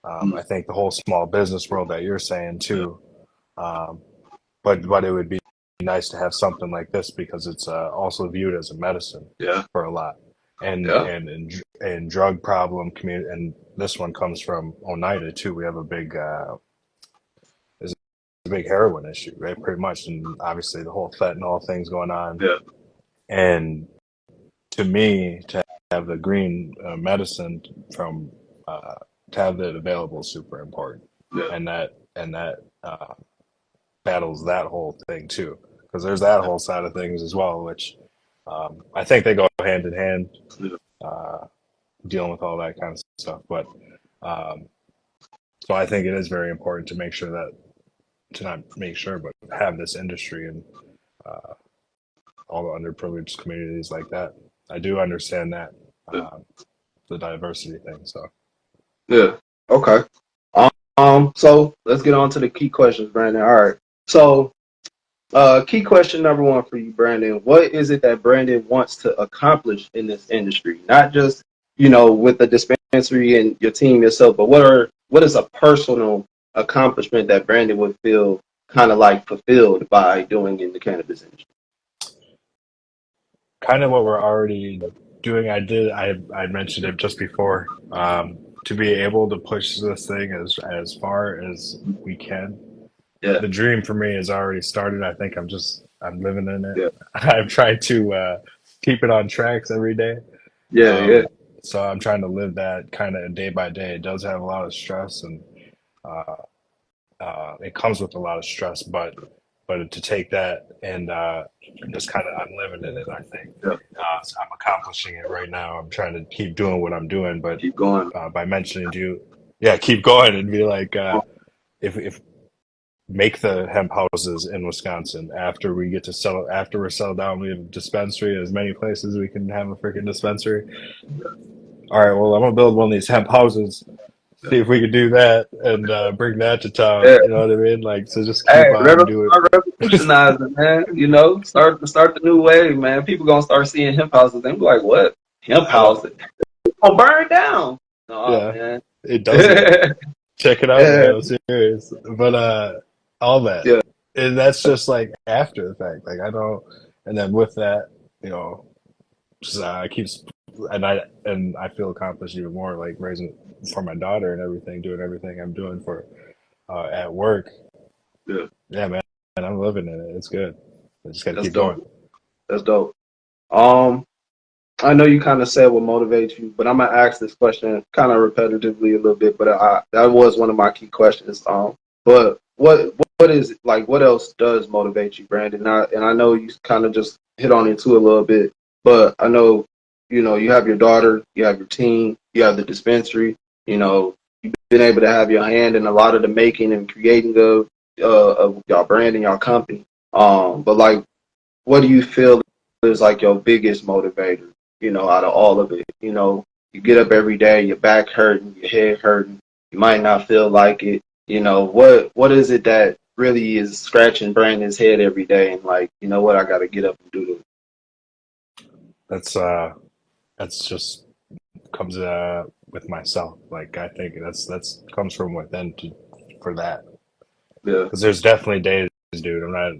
S2: I think the whole small business world that you're saying too. But it would be nice to have something like this because it's also viewed as a medicine for a lot. And drug problem community, and this one comes from Oneida too. We have a big heroin issue, right? Pretty much, and obviously the whole fentanyl things going on.
S1: Yeah.
S2: And to me, to have the green medicine from to have that available is super important.
S1: Yeah.
S2: And that battles that whole thing too, because there's that whole side of things as well, which I think they go hand in hand. Dealing with all that kind of stuff, but so I think it is very important to make sure that not make sure, but have this industry and all the underprivileged communities like that. I do understand that the diversity thing. So
S1: yeah, okay. So let's get on to the key questions, Brandon. All right. So, key question number one for you, Brandon. What is it that Brandon wants to accomplish in this industry? Not just with the dispensary and your team yourself, but what is a personal accomplishment that Brandon would feel kind of like fulfilled by doing in the cannabis industry?
S2: Kind of what we're already doing. I mentioned it just before. To be able to push this thing as far as we can.
S1: Yeah.
S2: The dream for me has already started. I think I'm living in it.
S1: Yeah.
S2: I'm trying to keep it on tracks every day.
S1: Yeah.
S2: So I'm trying to live that kind of day by day. It does have a lot of stress, and it comes with a lot of stress. But but to take that and just kind of I'm living in it. I think
S1: Yeah.
S2: so I'm accomplishing it right now. I'm trying to keep doing what I'm doing, but
S1: Keep going.
S2: by mentioning to you, yeah, keep going and be like, if make the hemp houses in Wisconsin after we get to sell after we're settled down, we have a dispensary. As many places we can have a freaking dispensary. All right, well, I'm gonna build one of these hemp houses. See if we can do that and bring that to town.
S1: Yeah.
S2: You know what I mean? Like, so just
S1: Hey,
S2: keep on doing.
S1: start revolutionizing, man. You know, start the new wave, man. People gonna start seeing hemp houses. They be like, "What hemp
S2: I know.
S1: house? Oh, burn down!" No,
S2: Yeah,
S1: man.
S2: it does it. Check it out,
S1: Yeah,
S2: man. I'm serious. But all that,
S1: yeah,
S2: and that's just like after the fact. Like I don't, and then with that, you know, just, I keep and I feel accomplished even more. Like raising for my daughter and everything, doing everything I'm doing for at work.
S1: yeah.
S2: Yeah, man, and I'm living in it. It's good. I just got to
S1: That's
S2: keep going.
S1: dope. That's dope. I know you kind of said what motivates you, but I'm gonna ask this question kind of repetitively a little bit. But that was one of my key questions. But what is it like? What else does motivate you, Brandon? And I know you kind of just hit on it too a little bit, but I know you have your daughter, you have your team, you have the dispensary. You've been able to have your hand in a lot of the making and creating of y'all brand and y'all company. But like, what do you feel is like your biggest motivator? Out of all of it, you get up every day, your back hurting, your head hurting, you might not feel like it. What is it that really is scratching Brandon's head every day and like, you know what, I got to get up and do this.
S2: That's just comes with myself. Like I think that's comes from within for that.
S1: Yeah,
S2: Because there's definitely days, dude. I'm not.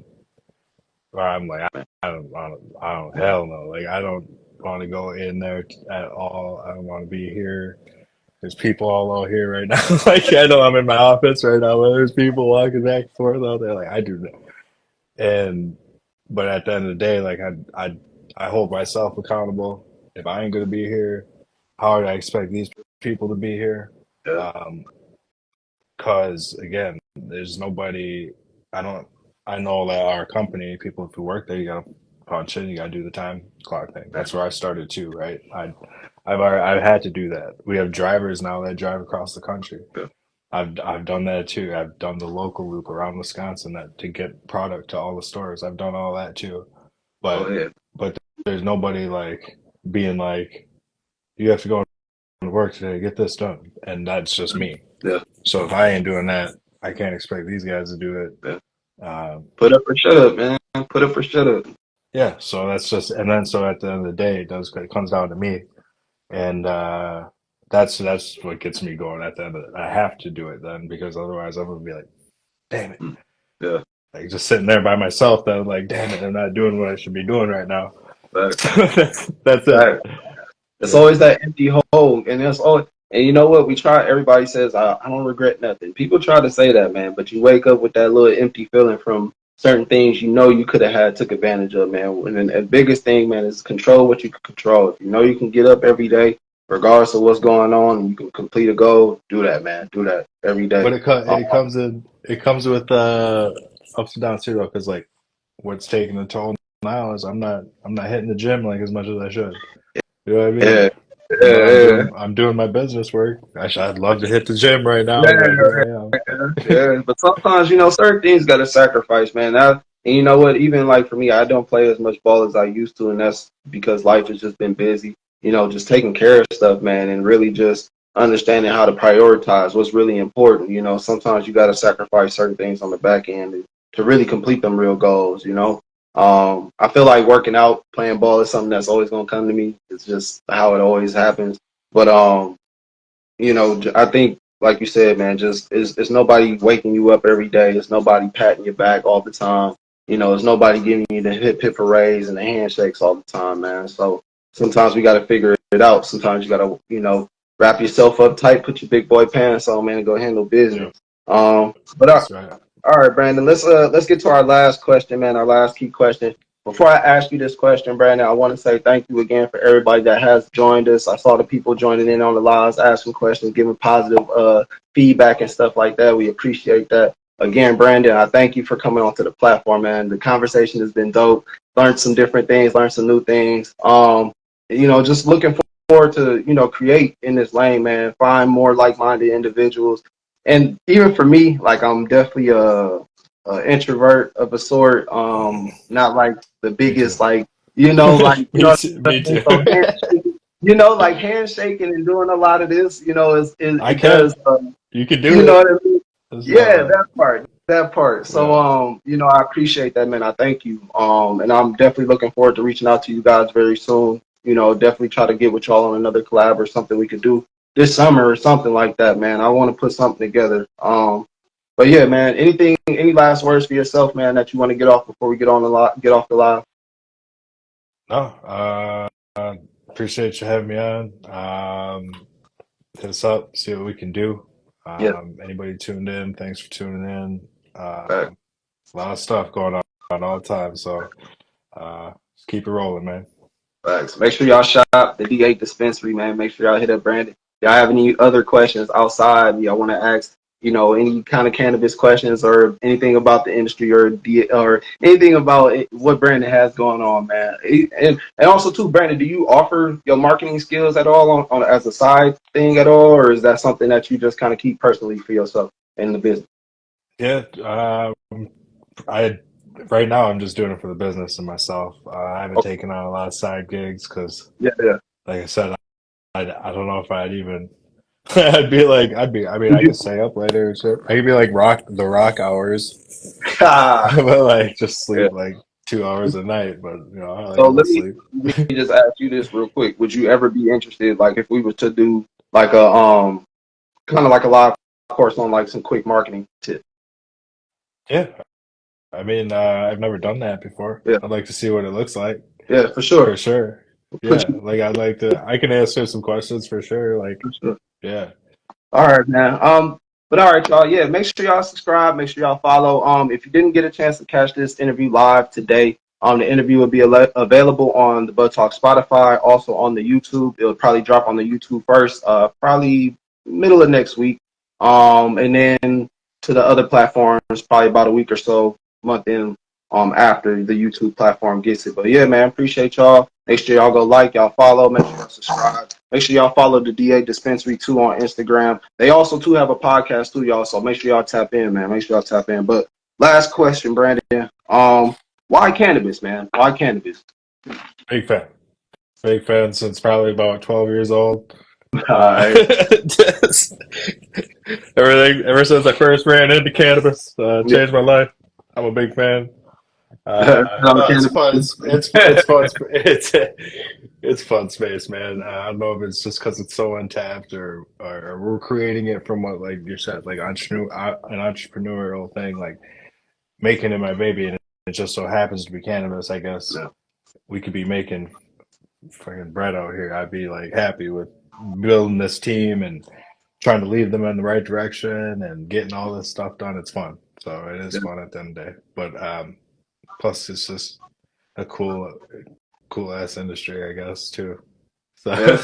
S2: Where I'm like I don't hell no. Like I don't want to go in there at all. I don't want to be here. There's people all out here right now. Like I know I'm in my office right now, but there's people walking back and forth out there. Like I do that. But at the end of the day, like I hold myself accountable. If I ain't gonna be here, how do I expect these people to be here?
S1: yeah,
S2: Cause again, there's nobody. I don't. I know that our company, people who work there, you gotta punch in, you gotta do the time clock thing. That's where I started too, right? I've had to do that. We have drivers now that drive across the country.
S1: yeah.
S2: I've done that too. I've done the local loop around Wisconsin to get product to all the stores. I've done all that too.
S1: Go
S2: But
S1: ahead.
S2: but there's nobody like being like, you have to go to work today to get this done, and that's just me.
S1: Yeah,
S2: So if I ain't doing that, I can't expect these guys to do it.
S1: yeah.
S2: Um,
S1: Put up or shut up, man. Put up or shut up.
S2: yeah, so that's just, and then so at the end of the day, it comes down to me, and that's what gets me going. At the end of it, I have to do it then because otherwise I'm gonna be like, damn it,
S1: Yeah,
S2: like just sitting there by myself. Then like, damn it, I'm not doing what I should be doing right now.
S1: but
S2: That's it.
S1: it's
S2: Yeah.
S1: always that empty hole, and it's always, and you know what? We try. Everybody says, I don't regret nothing." People try to say that, man, but you wake up with that little empty feeling from certain things you could have took advantage of, man. And then the biggest thing, man, is control what you can control. If you know you can get up every day, regardless of what's going on, and you can complete a goal, do that, man. Do that every day.
S2: But it comes with ups and downs too, though, because like what's taking the toll now is I'm not hitting the gym like as much as I should. You know what I mean?
S1: Yeah,
S2: But
S1: yeah,
S2: I'm doing my business work. I'd love to hit the gym right now,
S1: yeah,
S2: but here I am.
S1: yeah. But sometimes, certain things got to sacrifice, man. And you know what? Even like for me, I don't play as much ball as I used to, and that's because life has just been busy. Just taking care of stuff, man, and really just understanding how to prioritize what's really important. Sometimes you got to sacrifice certain things on the back end to really complete them real goals. I feel like working out, playing ball is something that's always gonna come to me. It's just how it always happens. But I think, like you said, man, just it's nobody waking you up every day. It's nobody patting your back all the time. It's nobody giving you the hip hoorays and the handshakes all the time, man. So sometimes we got to figure it out. Sometimes you got to, wrap yourself up tight, put your big boy pants on, man, and go handle
S2: Yeah,
S1: business. But
S2: that's right.
S1: all right, Brandon. Let's get to our last question, man. Our last key question. Before I ask you this question, Brandon, I want to say thank you again for everybody that has joined us. I saw the people joining in on the lives, asking questions, giving positive feedback and stuff like that. We appreciate that. again, Brandon, I thank you for coming onto the platform, man. The conversation has been dope. Learned some different things, learned some new things. Just looking forward to, create in this lane, man. Find more like-minded individuals. And even for me, like I'm definitely a introvert of a sort. Not like the
S2: Me too.
S1: biggest, like, like,
S2: Me too. Me too.
S1: so like handshaking and doing a lot of this,
S2: I
S1: it
S2: can.
S1: does,
S2: You can
S1: you
S2: do
S1: know
S2: it.
S1: what I mean?
S2: It's
S1: Yeah,
S2: not.
S1: that part. So,
S2: Yeah.
S1: I appreciate that, man. I thank you. And I'm definitely looking forward to reaching out to you guys very soon. Definitely try to get with y'all on another collab or something we could do this summer or something like that, man. I want to put something together. But yeah, man, any last words for yourself, man, that you want to get off before we get off the live?
S2: No. Appreciate you having me on. Hit us up, see what we can do.
S1: Yeah,
S2: Anybody tuned in, thanks for tuning in.
S1: facts.
S2: A lot of stuff going on all the time, so just keep it rolling, man.
S1: Facts. Make sure y'all shop the D8 Dispensary, man. Make sure y'all hit up Brandon. Y'all have any other questions outside? Y'all want to ask, any kind of cannabis questions or anything about the industry or anything about what Brandon has going on, man. And also too, Brandon, do you offer your marketing skills at all on as a side thing at all, or is that something that you just kind of keep personally for yourself in the business?
S2: Yeah, I right now I'm just doing it for the business and myself. I haven't
S1: Okay.
S2: taken on a lot of side gigs because,
S1: Yeah, yeah.
S2: like I said, I don't know if I'd even. I'd be like, I mean,
S1: Would
S2: I
S1: you?
S2: could stay up later. So I could be like the rock hours,
S1: Ah,
S2: but like just
S1: yeah.
S2: sleep like 2 hours a night. But I like
S1: So
S2: a little
S1: let me
S2: sleep.
S1: let me just ask you this real quick. Would you ever be interested, like, if we were to do like a kind of like a live course on like some quick marketing tips?
S2: Yeah, I mean, I've never done that before.
S1: Yeah,
S2: I'd like to see what it looks like
S1: yeah, for
S2: for
S1: sure.
S2: sure.
S1: Put
S2: Yeah,
S1: you
S2: like I'd like to. I can answer some questions for sure. Like,
S1: for sure.
S2: yeah,
S1: All right, man. But all right, y'all. Yeah, make sure y'all subscribe. Make sure y'all follow. If you didn't get a chance to catch this interview live today, the interview will be available on the BudTawk Spotify, also on the YouTube. It'll probably drop on the YouTube first, probably middle of next week. And then to the other platforms, probably about a week or so, month in, after the YouTube platform gets it. But yeah, man, appreciate y'all. Make sure y'all go like, y'all follow, make sure y'all subscribe. Make sure y'all follow the D8 Dispensary too on Instagram. They also too have a podcast too, y'all. So make sure y'all tap in, man. Make sure y'all tap in. But last question, Brandon. Why cannabis, man? Why cannabis?
S2: big fan. Big fan since probably about 12 years old.
S1: All right.
S2: Just everything ever since I first ran into cannabis
S1: Yeah.
S2: changed my life. I'm a big fan.
S1: On
S2: No, it's
S1: cannabis.
S2: fun. It's fun. It's fun space, man. I don't know if it's just because it's so untapped or we're creating it from what like you said, like an entrepreneurial thing, like making it my baby, and it just so happens to be cannabis. I guess
S1: Yeah.
S2: we could be making fucking bread out here. I'd be like happy with building this team and trying to lead them in the right direction and getting all this stuff done. It's fun. So it is
S1: Yeah.
S2: fun at the end of the day. But plus it's just a cool ass industry, I guess, too. So
S1: Yeah.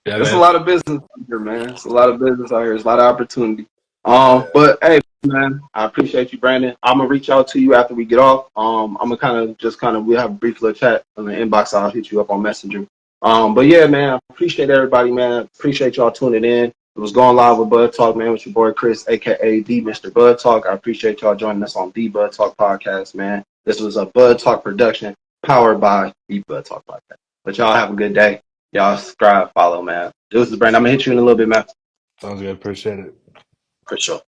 S2: yeah,
S1: It's a
S2: man.
S1: lot of business out here, man. It's a lot of business out here. It's a lot of opportunity.
S2: Yeah.
S1: But hey, man, I appreciate you, Brandon. I'm gonna reach out to you after we get off. I'm gonna we'll have a brief little chat on the inbox. I'll hit you up on Messenger. But yeah, man, I appreciate everybody, man. Appreciate y'all tuning in. It was going live with Bud Talk, man, with your boy Chris, aka the Mr. Bud Talk. I appreciate y'all joining us on the BudTawk Podcast, man. This was a Bud Talk production powered by the BudTawk Podcast. But y'all have a good day. Y'all subscribe, follow, man. This is Brandon. I'm gonna hit you in a little bit, man.
S2: Sounds good. Appreciate it.
S1: For sure.